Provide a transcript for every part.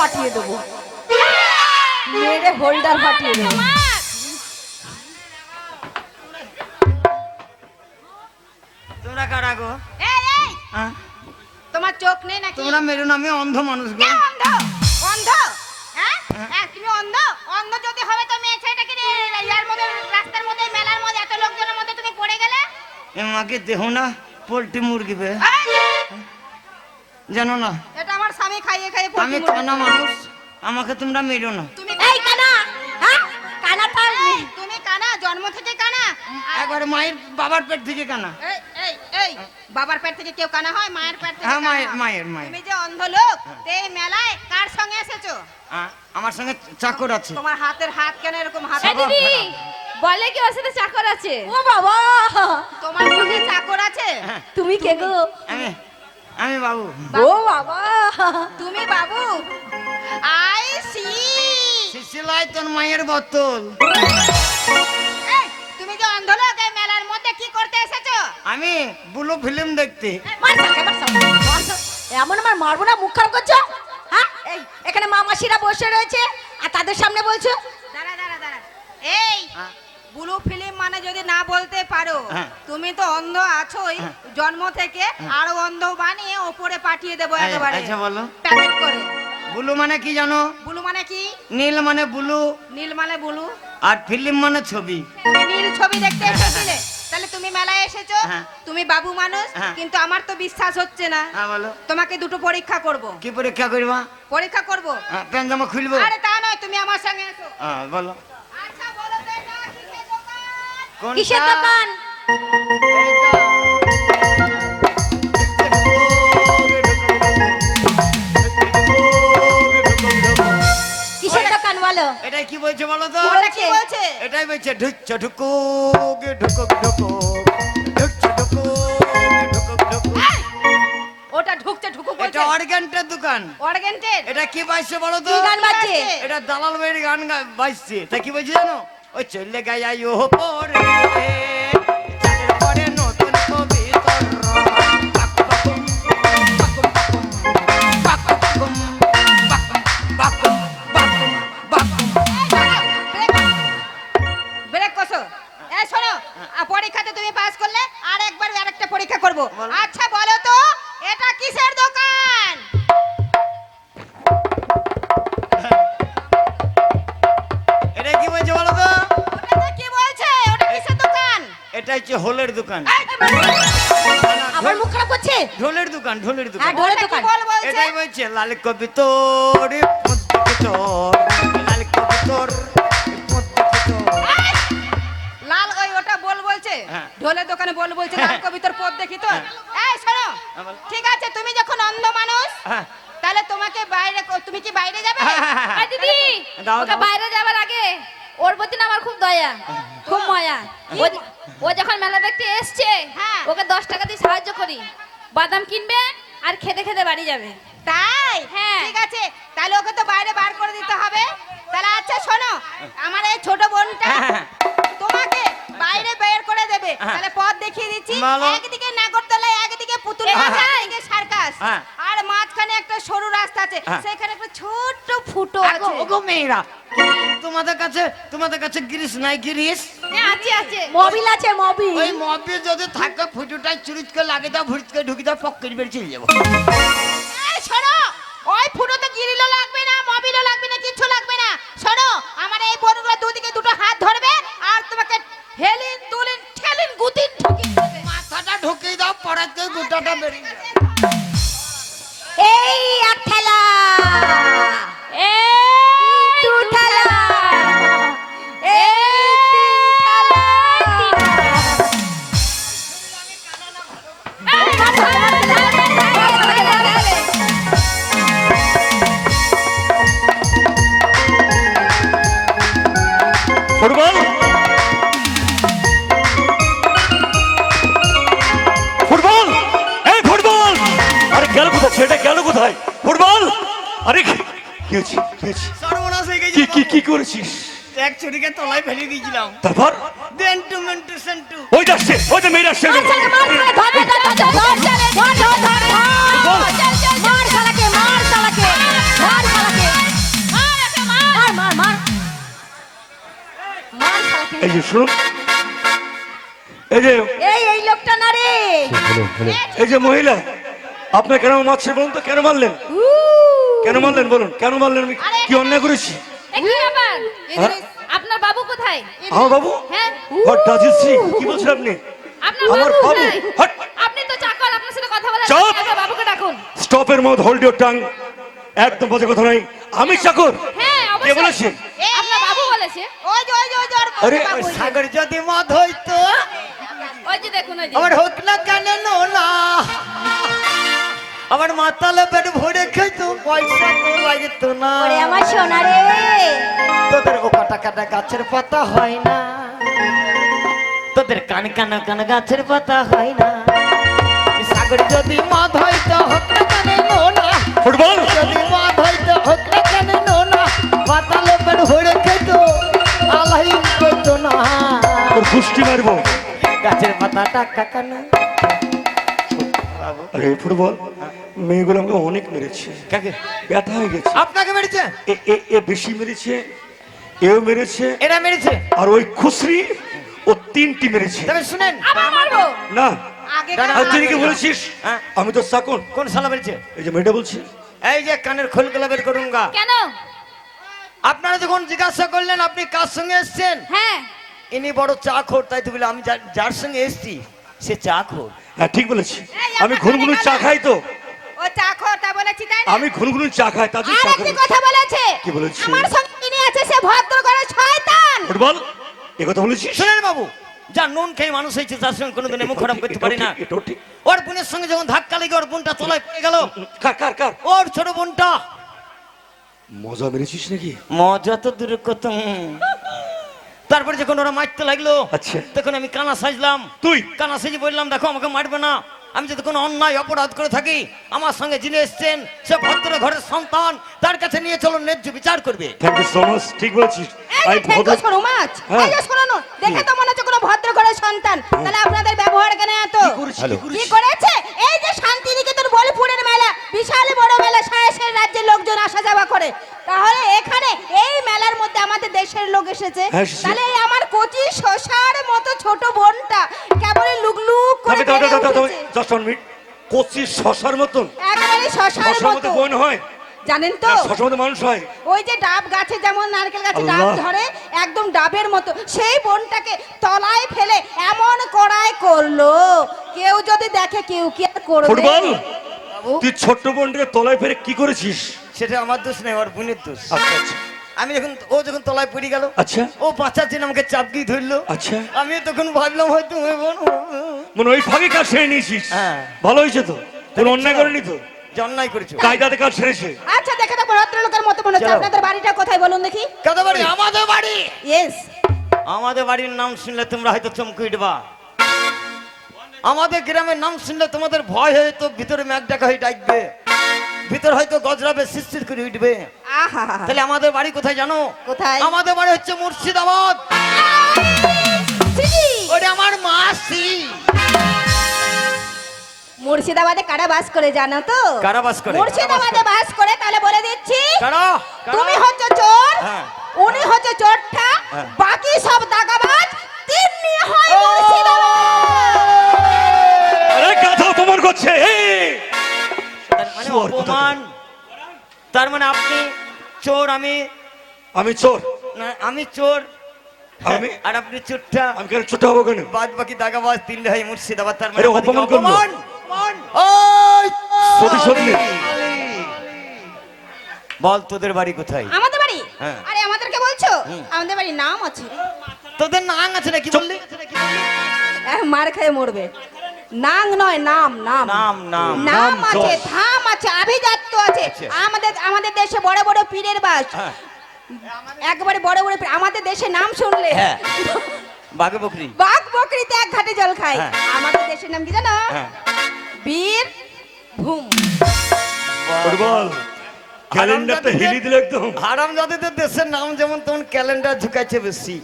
ফাটিয়ে দেবো, মেরে হোল্ডার ফাটিয়ে দেবো। তোমরা কারা গো? এই এই হ্যাঁ? তোমার চোখ নেই নাকি? তোমরা মেরো না, আমি অন্ধ মানুষ গো। কে অন্ধ? অন্ধ? হ্যাঁ? হ্যাঁ, তুমি অন্ধ? অন্ধ যদি হবে তো মেয়ে ছেলেটাকে নিয়ে ইয়ার মধ্যে, রাস্তার মধ্যে, মেলার মধ্যে এত লোকজনের মধ্যে তুমি পড়ে গেলে? আমাকে দেহ না পোল্ট্রি মুরগি বে, জানো না এটা আমার স্বামী খাইয়ে খাইয়ে আমি পোল্ট্রি মুরগি। কানা মানুষ, আমাকে তোমরা মেরো না। তুমি এই কানা, হ্যাঁ কানা তার এই, তুমি কানা, জন্ম থেকে কানা? একবারে মায়ের বাবার পেট থেকে কানা। এই এই এই বাবার পেট থেকে কেউ কানা হয়? মায়ের পেট থেকে হ্যাঁ, কানা মায়ের হয়। মায়ের মায়ের। তুমি যে অন্ধ লোক, তো এই মেলায় কার সঙ্গে এসেছো? আমার সঙ্গে চাকর আছে। তোমার হাতের হাত কেন এরকম হাত? এই দিদি বলে কি ওর সাথে চাকর আছে? ও বাবা, তোমার সঙ্গে চাকর আছে? তুমি কে গো? আমি আমি বাবু। ও বাবা, তুমি বাবু? I C. শিশিলাই তোর মায়ের বোতল। এই, তুমি যে অন্ধ লোক, এই মেলার মধ্যে কি করতে এসেছো? আমি ব্লু ফিল্ম দেখতে। মার সাকে, মার সাকে, মার সাকে। এমন আমার মারবো না, মুখ খারাপ করছো? হ্যাঁ, এই এখানে মামাসিরা বসে রয়েছে আর তাদের সামনে বলছো? দাঁড়া দাঁড়া দাঁড়া। এই ব্লু ফিল্ম মানে যদি না বলতে পারো, হ্যাঁ। তুমি তো অন্ধ আছোই হ্যাঁ। জন্ম থেকে, আরো অন্ধ বানিয়ে ওপরে পাঠিয়ে দেবো এই, একেবারে আচ্ছা বলো। প্যাকেট করে। ব্লু মানে কি জানো? ব্লু মানে কি? নীল মানে ব্লু, নীল মানে ব্লু। আর ফিল্ম মানে ছবি। তুমি নীল ছবি দেখতে এসেছিলে, তাহলে তুমি মেলায় এসেছো, হ্যাঁ। তুমি বাবু মানুষ, হ্যাঁ। কিন্তু আমার তো বিশ্বাস হচ্ছে না। হ্যাঁ বলো। তোমাকে দুটো পরীক্ষা করব। কি পরীক্ষা করবা? পরীক্ষা করব? প্যান্ট জামা খুলবো? আরে তা নয়, তুমি আমার সঙ্গে এসো। বলো। আচ্ছা বলো তো, এটা কিসের দোকান? কোনটা? কিসের দোকান? কিসের দোকান বলো? এটাই কি বলছে বলো তো? ওটা কি বলছে? এটাই বলছে ঢুকছ ঢুকো গে ঢুকুক ঢুকো, ঢুকছ ঢুকো গে ঢুকুক ঢুকো। এই, ওটা ঢুকছে ঢুকু এটা বলছে। অর্গানটার দোকান। অর্গেন্টের? এটা কি বাজছে বলো তো? কি গান বাজছে? এটা দালাল বাড়ির গান বাজছে। তা কি বলছে জানো? ওই চলে গায়া ইউ পরে চালের পরে নতুন কবিতর বাকুম বাকুম বাকুম বাকুম বাকুম। ব্রেক কষো। এই শোনো, পরীক্ষাতে তুমি পাস করলে আর একবার আরেকটা পরীক্ষা করব। বলো। আচ্ছা বলো তো, এটা কিসের দোকান? এটা কি বলছে বলো তো? ওটা কি বলছে? ওটা কিসের দোকান? এটা হচ্ছে হোলের দোকান। আমার মুখ খারাপ করছে? ঢোলের দোকান, ঢোলের দোকান। হ্যাঁ, ঢোলের ওটা কি দোকান। বল বলছে? এটাই বলছে লাল কবিতর পদ্মকিতর, লাল কবিতর পদ্মকিতর। এই, লাল ওই ওটা বল বলছে? হ্যাঁ। ঢোলের দোকানে বল বলছে, লাল কবিতর পদ দেখি তো। হ্যাঁ। এই শোনো, হ্যাঁ, বলো। ঠিক আছে, তুমি যখন অন্ধ মানুষ, হ্যাঁ। তাহলে তোমাকে বাইরে, তুমি কি বাইরে যাবে? এই দিদি, দাও, ওকে দাও। বাইরে যাবার আগে ওর প্রতি না আমার খুব দয়া, খুব মায়া। ও যখন মেলা দেখতে এসছে, হ্যাঁ। ওকে 10 টাকা দিয়ে সাহায্য করি, বাদাম কিনবে আর খেতে খেতে বাড়ি যাবে। তাই? হ্যাঁ। ঠিক আছে, তাহলে ওকে তো বাইরে বার করে দিতে হবে। তাহলে আচ্ছা শোনো, আমার এই ছোট বোনটা তোমাকে বাইরে বের করে দেবে। তাহলে পথ দেখিয়ে দিচ্ছি। বলো। একদিকে নাগরদোলা, একদিকে পুতুল, একদিকে সার্কাস, হ্যাঁ। আর মাঝখানে একটা সরু রাস্তা আছে, হ্যাঁ। সেখানে একটা ছোট্ট ফুটো আগো, আছে। ওগো মেয়েরা, তোমাদের কাছে গ্রিস নাই? গ্রিস হ্যাঁ, আছে আছে, মোবিল আছে, মোবিল। ওই মবে যদি থাকে ফুটুটাই চুরিচ করে লাগে দাও, ভুরিচ করে ঢুকি দাও, পক করে বেরিয়ে চলে যাবো। এই শোনো, ওই ফুটোতে গ্রিলও লাগবে না, মোবিলও লাগবে না, কিছু লাগবে না। শোনো, আমার এই বোনগুলো দুদিকে দুটো হাত ধরবে আর তোমাকে হেলিন তুলিন ঠেলিন গুতিন ঠুকিন দেবে। মাথাটা ঢুকিয়ে দাও, পড়াতে গোটাটা বেরিয়ে যাবে। এই এক ঠেলা, এই দু ঠেলা, এই তিন ঠেলা। ফুটবল ফুটবল এই ফুটবল, আরে গেল কোথায় ছেলেটা, গেল কোথায় ফুটবল? আরে কি হয়েছে, কি হয়েছে? সর্বনাশ হয়ে গেছে। কি করেছিস? এক ছুরিকে তলায় ফেলে দিয়েছিলাম। তারপর দেন টু মেন্টু সেন্টু। ওই যাচ্ছে, ওই তো মেয়েরা আসছে। মার শালাকে, মার শালাকে, ধর, ধর, ধর, ধর, ধর, ধর, ধর, ধর, ধর, ধর, ধর, মার শালাকে, মার শালাকে, ধর শালাকে। মার মার মার শালাকে। এই যে শুনুন, এই যে এই লোকটা না রে। এই যে মহিলা, আপনার কেন মারছে বলুন তো? কেন মারলেন? কেন মারলেন বলুন? কেন মারলেন? আমি কি অন্যায় করেছি? কি ব্যাপার? হ্যাঁ? আপনার বাবু কোথায়? আমার বাবু? হ্যাঁ, What does he see? কি বলছেন আপনি? আপনার আমার বাবু বাবু? কোথায়? হট! আপনি তো চাকর, আপনার সাথে কথা বলার চুপ! আগে বাবুকে ডাকুন। স্টপ এর মাউথ, হোল্ড ইওর টাং। একদম বাজে কথা নাই। আমি চাকর? হ্যাঁ, কে অবশ্যই। বলেছে? আপনার বাবু বলেছে। ওই যে ওর আরে, বাবু, ওই ওই যে। সাগর যদি মদ হইতো ওই যে দেখুন, ওই যে। আমার হোক না কেন না, আমার মাতালে পেট ভরে খেতো, পয়সা তো লাগতো না। ওরে আমার সোনা রে। তোদের ও কাটা কাটা গাছের পাতা হয় না, তোদের কান কানা কানা গাছের পাতা হয় না। সাগর যদি মদ হইতো হোক না কেন না, ফুটবল? যদি মদ হইতো হোক না কেন না, মাতালে পেট ভরে খেতো, আলাই করতো না। তোর কুষ্টি মারবো। গাছের পাতা টাকা কানা। আরে ফুটবল, মেয়েগুলো আমাকে অনেক মেরেছে, কাকে? ব্যথা হয়ে গেছে। আপনাকে মেরেছে? এ বেশি মেরেছে, এও মেরেছে, এরা মেরেছে? আর ওই খুসরি ও 3টি মেরেছে। তবে শুনেন, আবার মারবো? না, আগে দাঁড়া, আর তুই কি বলেছিস? হ্যাঁ। আমি তো চাকর। কোন শালা মেরেছে? এই যে মেয়েটা বলছে। এই যে কানের খোলগুলো বের করুন গা। কেন? আপনারা যখন জিজ্ঞাসা করলেন আপনি কার সঙ্গে এসেছেন, হ্যাঁ, ইনি বড় চা খোর, তাই তো বলে আমি যার সঙ্গে এসেছি সে চা খোর। হ্যাঁ ঠিক বলেছি। এই, আমি আমার ঘুনঘুন কানে চা খাই তো। ও চাকরটা বলেছি তাই না? আমি ঘুনঘুন চা খাই, তার জন্য আর চা একটি খাই। কথা বলেছে। কি বলেছে? আমার সঙ্গে যিনি আছে সে ভদ্র করে শয়তান। ফুটবল, এ কথা বলেছিস? শুনেন বাবু, যা নুন খেয়ে মানুষ হয়েছে তার সঙ্গে কোনোদিন মুখ খারাপ করতে পারি না। এটাও ঠিক। ওর বোনের সঙ্গে যখন ধাক্কা লেগে ওর বোনটা তলায় পড়ে গেল, কার কার কার? ওর ছোট বোনটা। মজা মেরেছিস নাকি? মজা তো দূরে কত। তারপরে যখন ওরা মারতে লাগলো, আচ্ছা। তখন আমি কানা সাজলাম। তুই? কানা সেজে বললাম, দেখো আমাকে মারবে না, আমি যদি কোনো অন্যায় অপরাধ করে থাকি, আমার সঙ্গে যিনি এসছেন সে ভদ্র ঘরের সন্তান, তার কাছে নিয়ে চলো, ন্যায্য বিচার করবে। Thank you so much. ঠিক বলেছিস। এই যে ঠেকো শোনো মাছ। হ্যাঁ। এই যে শোনো না, দেখে তো মনে হচ্ছে কোনো ভদ্র ঘরের সন্তান। তাহলে আপনাদের ব্যবহার কেন এত? কি করেছে? এই যে শান্তিনিকেতন বোলপুরের মেলা, বিশাল বড় মেলা, সারা রাজ্যের লোকজন আসা যাওয়া করে। তাহলে এখানে এই মেলার মধ্যে আমাদের দেশের লোক এসেছে। হ্যাঁ, এসেছে। তাহলে এই আমার কচি শশার মতো ছোট বোনটা কেবল লুকলুক করে বেড়ে উঠেছে। Just 1 minute. কচি শশার মতন? একেবারে শশার শশার মতো মতো। বোন হয়? জানেন তো, না, শশার মতো মানুষ হয়? ওই যে ডাব গাছে যেমন নারকেল গাছে ডাব আল্লাহ। ধরে, একদম ডাবের মতো সেই বোনটাকে তলায় ফেলে এমন কড়াই করলো, কেউ যদি দেখে কেউ কি আর করবে? ফুটবল, তুই ছোট্ট বোনটাকে তলায় ফেলে কি করেছিস? সেটা আমার দোষ নেই, ওর বোনের দোষ। আচ্ছা আচ্ছা আমি যখন তলায় পড়ে গেল, আচ্ছা ও বাঁচার জন্য আমাকে চাপকি ধরলো। আচ্ছা। আমি তখন ভাবলাম হয়তো ওই বোন মনে ওই ফাঁকে কাজ সেরে নিয়েছিস? হ্যাঁ। ভালো হয়েছে তো, কোনো অন্যায় করেনি তো, যে অন্যায় করেছো। কায়দাতে কাজ সেরেছে। আচ্ছা দেখে তো ভদ্রলোকের মতো মনে হচ্ছে। চলো। আপনাদের বাড়িটা কোথায় বলুন দেখি? কাদের বাড়ি? আমাদের বাড়ি। ইয়েস। আমাদের বাড়ির নাম শুনলে তোমরা হয়তো চমকে উঠবা। আমাদের গ্রামের নাম শুনলে তোমাদের ভয় হয়ে তো ভিতরে মেঘ ডাকা হয়ে ডাকবে, ভিতর হয়তো গজরাবে শিরশির করে উঠবে। আহা। তাহলে আমাদের বাড়ি কোথায় জানো? কোথায়? আমাদের বাড়ি হচ্ছে মুর্শিদাবাদ। সিজি। ওটা আমার মাসি। মুর্শিদাবাদে কারা বাস করে জানো তো? কারা বাস করে? মুর্শিদাবাদে বাস করে, তাহলে বলে দিচ্ছি। কারা? তুমি হচ্ছে চোর, হ্যাঁ। উনি হচ্ছে চোরটা, হ্যাঁ। বাকি সব দাগাবাজ। তিন্নি হয় মুর্শিদাবাদ। আরে গাধা অপমান করছে। এই! তার মানে চোর অপমান। তার মানে আপনি চোর, আমি চোর? না, আমি চোর আমি? আর আপনি চোরটা। আমি কেন ছোট হবো কেন? বাদ বাকি দাগাবাজ তিনটে হয় মুর্শিদাবাদ। তার মানে আরে আমাদেরকে অপমান করলো। অপমান। ওই! সত্যি সত্যি। বল তোদের বাড়ি কোথায়? আমাদের বাড়ি? হ্যাঁ। আরে আমাদেরকে বলছো? আমাদের বাড়ির নাম আছে। তোদের নাম আছে নাকি বললি? মার খেয়ে মরবে। নাং নয়, নাম নাম নাম, নাম। নাম নাম, আছে, যশ। ধাম আছে, আভিজাত্য আছে। আচ্ছা। আমাদের দেশে বড় বড় পীরের বাস। হ্যাঁ। একবারে বড় বড় আমাদের দেশে নাম শুনলে হ্যাঁ। বাঘে বকরি। বাঘ বকরিতে এক ঘাটে জল খায়। হ্যাঁ। আমাদের দেশের নাম কি জানো? হ্যাঁ। বীর ভূম। ফুটবল, ক্যালেন্ডারটা হিলি দিল একদম। হারাম জাতিদের দেশের নাম যেমন তেমন ক্যালেন্ডার ঝুঁকাইছে বেশি।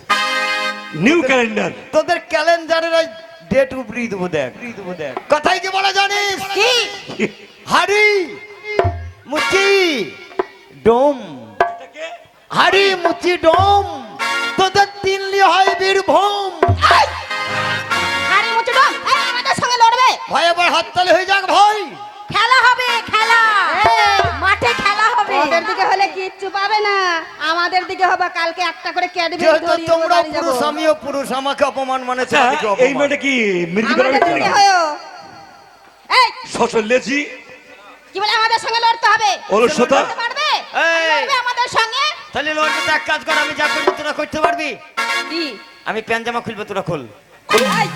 New calendar. তোদের ক্যালেন্ডারের ডেট উপরি দেবো দেখ। কথাই কি বলা জানিস? কি? হাড়ি, মুচি, ডোম। হাড়ি মুচি ডোম তোদের তিনলি হয় বীরভূম। আরে মুচু ডম, এই আমাদের সঙ্গে লড়বে। ভয় এবার হাততালি হয়ে যাক ভাই। খেলা হবে, খেলা মাঠে খেলা হবে। ওদের দিকে হলে কিচ্ছু পাবে না, আমাদের দিকে হবে। কালকে একটা করে ক্যাডবেরি যেহেতু ধরিয়ে তোমরা বাড়ি যাবো। পুরুষ আমিও পুরুষ, আমাকে অপমান মানে আচ্ছা, তোমাদেরকে এই অপমান। মেয়েটা কি মৃত্যু আমাদের দিকে হয়েও। এই সচল লেজি কি বলে আমাদের সঙ্গে লড়তে হবে? অলসতা লড়তে পারবে? এই। লড়বে আমাদের সঙ্গে? তাহলে লড়বে তো এক কাজ কর, আমি যা করবো তোরা করতে পারবি। কি? আমি প্যান্ট জামা খুলবো, তোরা খোল। এই,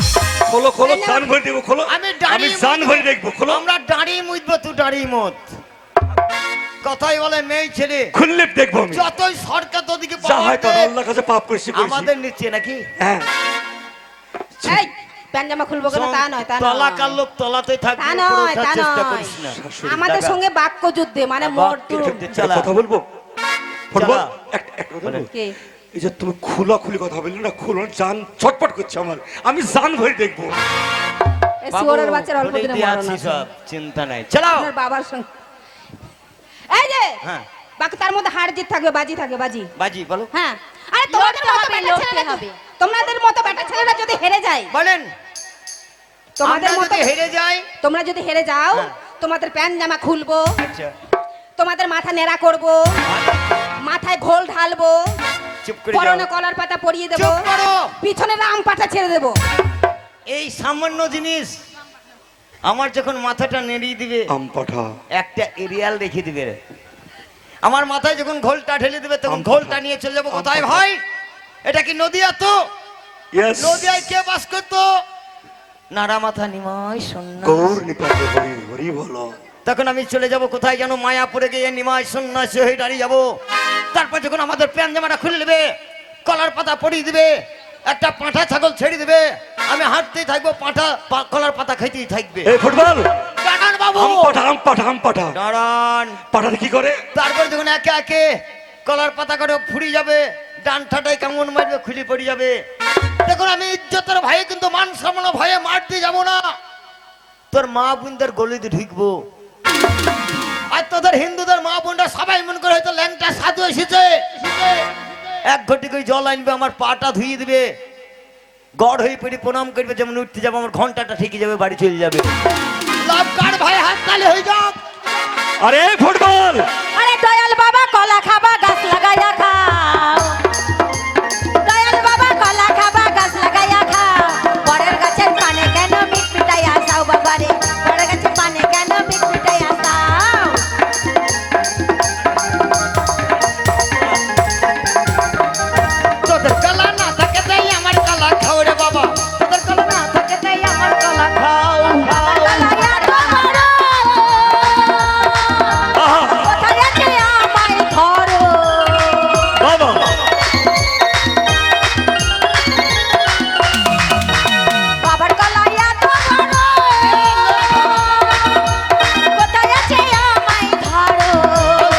খোলো খোলো, জান ভরে দেখবো, খোলো। আমি আমি জান ভরে দেখবো, খোলো। আমরা দাঁড়িয়ে মুজবো, তুই দাঁড়িয়ে মত। কথাই বলে মেয়ে ছেলে খুললে দেখবো আমি। যতই সরকার তোদিকে যা হয় তো আল্লাহর কাছে পাপ করেছি করেছি। আমাদের নিচ্ছে নাকি? হ্যাঁ এই, প্যান্ট-জামা খুলবো কেন? তা নয়, তা তলাকার নয়। লোক তলাতেই থাকবে, তা উপরে নয়, ওঠার তা চেষ্টা নয়। করিস না। শাশুড়ি আমাদের টাকা। সঙ্গে বাক্য যুদ্ধে মানে বাক্য মরটুর। যুদ্ধে। একটা চালা। কথা বলবো ফুটবল, চালা। একটা কথা বলবো? কে? এই যে তুমি খুলি কথা বললে না, খুলো, জান ছটপট করছে আমার। আমি জান ভরে দেখবো। এই বাবু, শুয়োরের বাচ্চার অল্প তোরে দিনে দিয়ে মরণ আছি আছে। সব, চিন্তা নাই, চালাও। আপনার বাবার সঙ্গে। এই যে, হ্যাঁ। বাকি তার মধ্যে হার জিত থাকবে, বাজি থাকবে, বাজি। বাজি বলো। হ্যাঁ। আরে তোমাদের লড়তে মতো হবে, বেটা লড়তে ছেলেরা হবে। তোমাদের মতো বেটা ছেলেরা যদি হেরে যায়, বলেন, তোমাদের আমরা মতো যদি হেরে যাই। তোমরা যদি হেরে যাও, হ্যাঁ। তোমাদের প্যান্ট জামা খুলবো, আচ্ছা, তোমাদের মাথা নেড়া করবো, মাথায় ঘোল ঢালবো, চুপ করে পরনে যাও। কলার পাতা পরিয়ে দেবো, চুপ করো। পিছনে রাম পাতা ছেড়ে দেবো। এই সামান্য জিনিস আমার যখন মাথাটা নেড়িয়ে দিবে, আম পাঠা একটা এরিয়াল রেখে দিবে। আমার মাথায় যখন ঘোলটা ঢেলে দিবে, তখন ঘোলটা নিয়ে চলে যাবো কোথায় ভাই? এটা কি নদিয়া? তো ইয়েস নদিয়ায় কে বাস করতো? নাড়া মাথা নিমাই সন্ন্যাস। গৌর নিপাতে হরি হরি বলো। তখন আমি চলে যাব কোথায় যেন, মায়াপুরে গিয়ে নিমাই সন্ন্যাসী হয়ে দাঁড়িয়ে যাবো। তারপর যখন আমাদের প্যান জামাটা খুলে নেবে, কলার পাতা পরিয়ে দিবে, একটা পাঁঠা ছাগল ছেড়ে দিবে, আমি হাঁটতেই থাকবো, কলার পাতা খাইতেই থাকবে। এই ফুটবল, দাঁড়ান বাবু, আম পাঠা দাঁড়ান। পাঠাতে কি করে? তারপর যখন একে একে কলার পাতা করে ফুরি যাবে, ডানটাটাই কেমন মারবে, খুলে পড়ে যাবে। দেখুন আমি ইজ্জতের ভয়ে, কিন্তু মান সম্মান ভয়ে মার দিয়ে যাবো না, তোর মা বোনদের গলিতে ঢুকবো। আর তোদের হিন্দুদের মা বোনরা সবাই মনে করে হয়তো ল্যাংটা সাধু এসেছে, এক ঘটি করে জল আনবে, আমার পাটা ধুয়ে দিবে, গড় হয়ে পড়ে প্রণাম করবে, যেমন উঠতে যাবো, আমার ঘন্টাটা ঠিকই যাবে, বাড়ি চলে যাবে। লাভ কার ভাই, হাত তালি হয়ে যাক। আরে ফুটবল, আরে দয়াল বাবা কলা খাবা গাছ লাগাইয়া খাও, দয়াল বাবা কলা খাবা গাছ লাগাইয়া খাও, বড়ের গাছের পানে কেন মিট মিটাইয়া খাও বাবা রে, বড়ের গাছের পানে কেন মিট মিটাইয়া খাও। তোদের কলা না থাকে তাই আমার কলা খাও রে বাবা, তোদের কলা না থাকে তাই আমার কলা খাও। লাগাইয়া তোমার আহা কোথায় আছে আমায় ধরো, বাবা, বাবার কলাইয়া তোমার কোথায় আছে আমায় ধরো,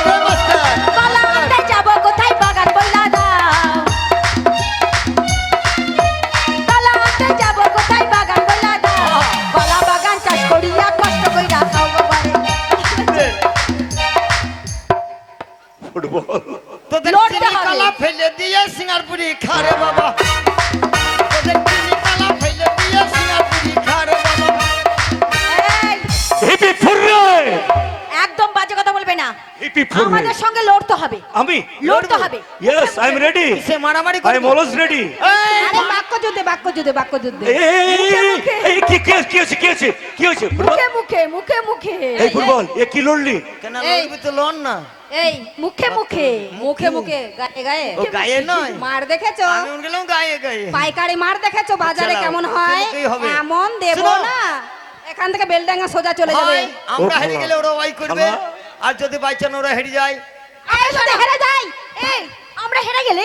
নমস্কার। কলা আনতে যাবো কোথায় বাগান বইলা দাও, কলা আনতে যাবো কোথায় বাগান বইলা দাও, কলা বাগান চাষ করিয়া কষ্ট কইরা খাও বাবারে। ফুটবল তোদের লড়তে চিনি হবে। কলা ফেলে দিয়ে সিঙ্গারপুরি খা রে বাবা, তোদের চিনি কলা ফেলে দিয়ে সিঙ্গারপুরি খা রে বাবা। এই, হিপি ফুররে, একদম বাজে কথা বলবে না, হিপি ফুররে। আমাদের সঙ্গে লড়তে হবে, আমি লড়তে হবে। ইয়েস আই এম রেডি, সে মারামারি আই এম করবে। Always ready. আরে বাক্য যুদ্ধে, বাক্য যুদ্ধে, বাক্য যুদ্ধে। এই কি হয়েছে ফুটবল? মুখে মুখে মুখে মুখে এই ফুটবল, এ কি লড়লি? কেন এই। লড়বি তো লড় না। এই মুখে মুখে মুখে মুখে, গায়ে গায়ে। ও গায়ে নয়, মার দেখেছো? আমি মনে গেলাম গায়ে গায়ে। পাইকারি মার দেখেছো বাজারে চালাও, কেমন হয়? মুখেই হবে। এমন দেবো শোনো। না, এখান থেকে বেলডাঙ্গা সোজা চলে যাবে। হয়, আমরা ও হেরে বাবা। গেলে ওরা ওয়াই করবে, বাবা। আর যদি বাইচান ওরা হেরে যায়, এই যদি হেরে যাই, এই আমরা হেরে গেলে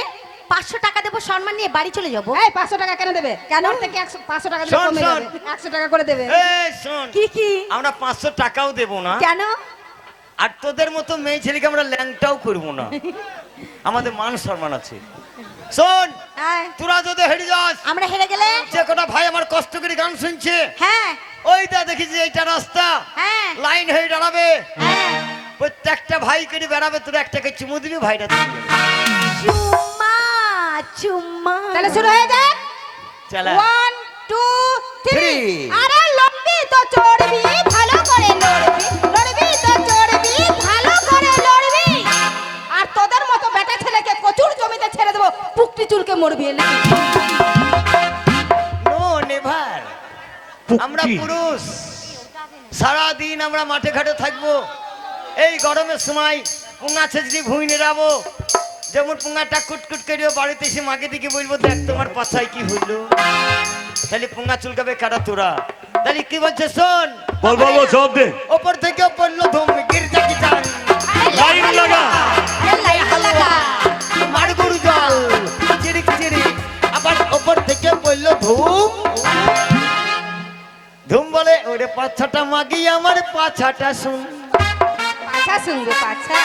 500 টাকা দেবো, সম্মান নিয়ে বাড়ি চলে যাব। এই 500 টাকা কেন দেবে? কেন থেকে 500 টাকা দিলে শোন, কমে শোন। যাবে, 100 টাকা করে দেবে। এই শোন, কি কি আমরা 500 টাকাও দেবো না, কেন? আর তোদের মতো মেয়ে ছেলেকে আমরা ল্যাংটাও করবো না, আমাদের মান সম্মান আছে। শোন, হ্যাঁ, তোরা যদি হেরে যাস, আমরা হেরে গেলে যে কটা ভাই আমার কষ্ট করে গান শুনছে, হ্যাঁ ওইটা দেখেছি এইটা রাস্তা, হ্যাঁ লাইন হয়ে দাঁড়াবে, হ্যাঁ প্রত্যেকটা ভাই করে বেড়াবে, তোরা একটাকে চুমু দিবি, ভাইটা দিবি। চুম্মা চুম্মা তাহলে শুরু হয়ে যায় চালা 1 2 3 Three. আরে লড়বি তো চড়বি ভালো করে লড়বি লড়বি তো চড়বি ভালো করে লড়বি আর তোদের মতো বেটা ছেলেকে প্রচুর জমিতে ছেড়ে দেবো পুকটি চুলকে মরবি এলে নো নেভার আমরা পুরুষ সারা দিন আমরা মাঠে ঘাটে থাকবো এই গরমের সময় পুঙ্গা ছেঁচড়ি ভুঁই নেড়াবো যেমন পুঙ্গাটা কুটকুট করিও বাড়িতে এসে মাকে দিকে বলবো দেখ তোমার পাছায় কি হইলো তাহলে পুঙ্গা চুলকাবে কাটা তোরা তাহলে কি বলছে শোন বল বল বল, জবাব দে। ওপর থেকে পড়লো ধুম গির্জা কি টান লাইন লাগা। মার গরু জল চিরিক চিরিক আবার ওপর থেকে পড়লো ধুম ধুম বলে ওরে পাছাটা মাগি আমার পাছাটা শুন পাছা শুনবো পাছা